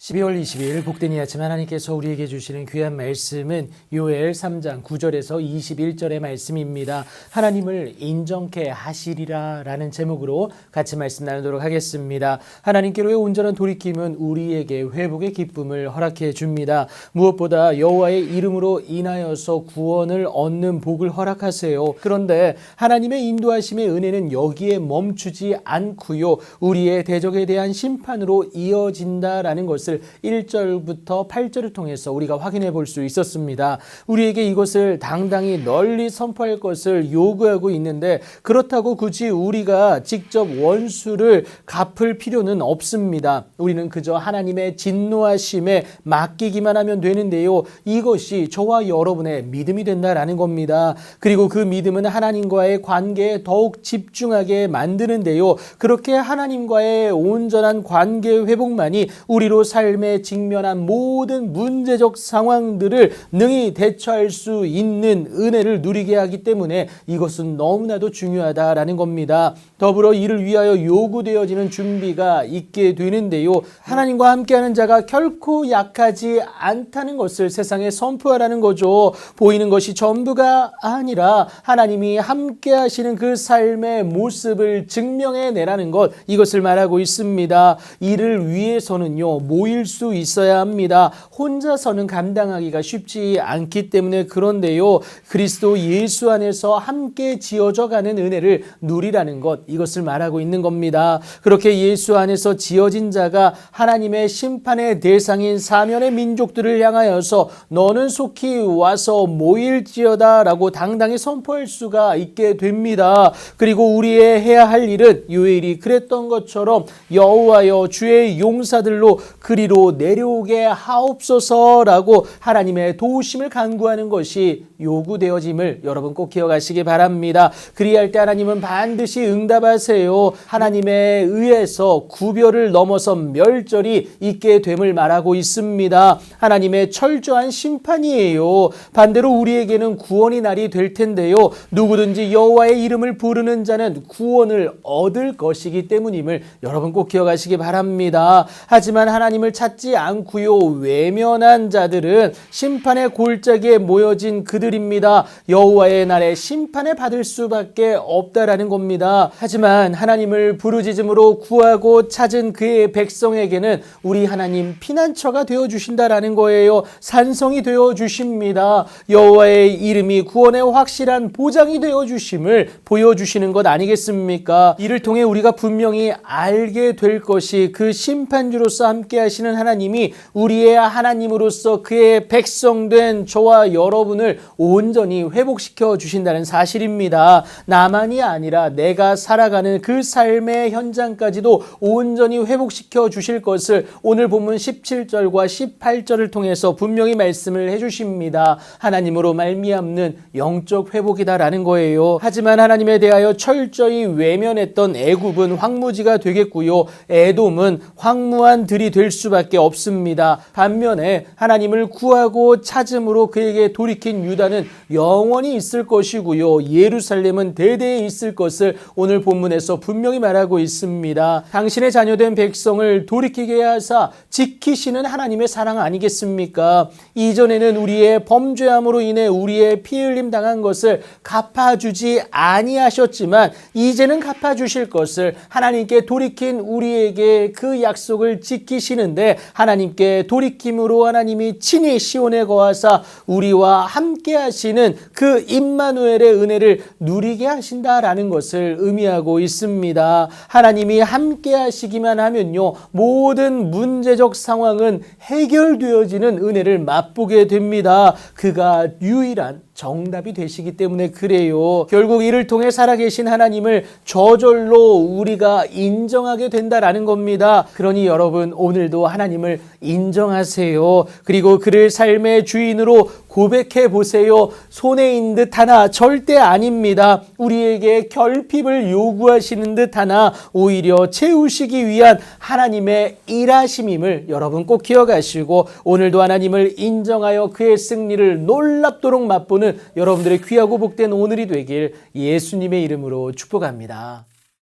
12월 20일 복된 이 아침 하나님께서 우리에게 주시는 귀한 말씀은 요엘 3장 9절에서 21절의 말씀입니다. 하나님을 인정케 하시리라 라는 제목으로 같이 말씀 나누도록 하겠습니다. 하나님께로의 온전한 돌이킴은 우리에게 회복의 기쁨을 허락해 줍니다. 무엇보다 여호와의 이름으로 인하여서 구원을 얻는 복을 허락하세요. 그런데 하나님의 인도하심의 은혜는 여기에 멈추지 않고요. 우리의 대적에 대한 심판으로 이어진다라는 것을 1절부터 8절을 통해서 우리가 확인해 볼 수 있었습니다. 우리에게 이것을 당당히 널리 선포할 것을 요구하고 있는데 그렇다고 굳이 우리가 직접 원수를 갚을 필요는 없습니다. 우리는 그저 하나님의 진노하심에 맡기기만 하면 되는데요. 이것이 저와 여러분의 믿음이 된다라는 겁니다. 그리고 그 믿음은 하나님과의 관계에 더욱 집중하게 만드는데요. 그렇게 하나님과의 온전한 관계 회복만이 우리로 삶에 직면한 모든 문제적 상황들을 능히 대처할 수 있는 은혜를 누리게 하기 때문에 이것은 너무나도 중요하다라는 겁니다. 더불어 이를 위하여 요구되어지는 준비가 있게 되는데요. 하나님과 함께하는 자가 결코 약하지 않다는 것을 세상에 선포하라는 거죠. 보이는 것이 전부가 아니라 하나님이 함께하시는 그 삶의 모습을 증명해내라는 것, 이것을 말하고 있습니다. 이를 위해서는요, 모일 수 있어야 합니다. 혼자서는 감당하기가 쉽지 않기 때문에 그런데요, 그리스도 예수 안에서 함께 지어져가는 은혜를 누리라는 것, 이것을 말하고 있는 겁니다. 그렇게 예수 안에서 지어진 자가 하나님의 심판의 대상인 사면의 민족들을 향하여서 너는 속히 와서 모일지어다 라고 당당히 선포할 수가 있게 됩니다. 그리고 우리의 해야 할 일은 요엘이 그랬던 것처럼 여호와여 주의 용사들로 그리로 내려오게 하옵소서라고 하나님의 도우심을 간구하는 것이 요구되어짐을 여러분 꼭 기억하시기 바랍니다. 그리할 때 하나님은 반드시 응답하세요. 하나님에 의해서 구별을 넘어선 멸절이 있게 됨을 말하고 있습니다. 하나님의 철저한 심판이에요. 반대로 우리에게는 구원의 날이 될 텐데요. 누구든지 여호와의 이름을 부르는 자는 구원을 얻을 것이기 때문임을 여러분 꼭 기억하시기 바랍니다. 하지만 하나님을 찾지 않고요, 외면한 자들은 심판의 골짜기에 모여진 그들입니다. 여호와의 날에 심판을 받을 수밖에 없다라는 겁니다. 하지만 하나님을 부르짖음으로 구하고 찾은 그의 백성에게는 우리 하나님 피난처가 되어주신다라는 거예요. 산성이 되어주십니다. 여호와의 이름이 구원의 확실한 보장이 되어주심을 보여주시는 것 아니겠습니까? 이를 통해 우리가 분명히 알게 될 것이 그 심판주로서 함께 하시는 하나님이 우리의 하나님으로서 그의 백성된 저와 여러분을 온전히 회복시켜 주신다는 사실입니다. 나만이 아니라 내가 살아가는 그 삶의 현장까지도 온전히 회복시켜 주실 것을 오늘 본문 17절과 18절을 통해서 분명히 말씀을 해주십니다. 하나님으로 말미암는 영적 회복이다라는 거예요. 하지만 하나님에 대하여 철저히 외면했던 애굽은 황무지가 되겠고요, 에돔은 황무한 들이 될 수밖에 없습니다. 반면에 하나님을 구하고 찾음으로 그에게 돌이킨 유다는 영원히 있을 것이고요, 예루살렘은 대대에 있을 것을 오늘 본문에서 분명히 말하고 있습니다. 당신의 자녀된 백성을 돌이키게 하사 지키시는 하나님의 사랑 아니겠습니까? 이전에는 우리의 범죄함으로 인해 우리의 피 흘림 당한 것을 갚아주지 아니하셨지만 이제는 갚아주실 것을 하나님께 돌이킨 우리에게 그 약속을 지키시는데, 하나님께 돌이킴으로 하나님이 친히 시온에 거하사 우리와 함께 하시는 그 임마누엘의 은혜를 누리게 하신다라는 것을 의미하고 있습니다. 하나님이 함께 하시기만 하면요, 모든 문제적 상황은 해결되어지는 은혜를 맛보게 됩니다. 그가 유일한 정답이 되시기 때문에 그래요. 결국 이를 통해 살아계신 하나님을 저절로 우리가 인정하게 된다라는 겁니다. 그러니 여러분, 오늘도 하나님을 인정하세요. 그리고 그를 삶의 주인으로 고백해 보세요. 손해인 듯 하나 절대 아닙니다. 우리에게 결핍을 요구하시는 듯 하나 오히려 채우시기 위한 하나님의 일하심임을 여러분 꼭 기억하시고, 오늘도 하나님을 인정하여 그의 승리를 놀랍도록 맛보는 여러분들의 귀하고 복된 오늘이 되길 예수님의 이름으로 축복합니다.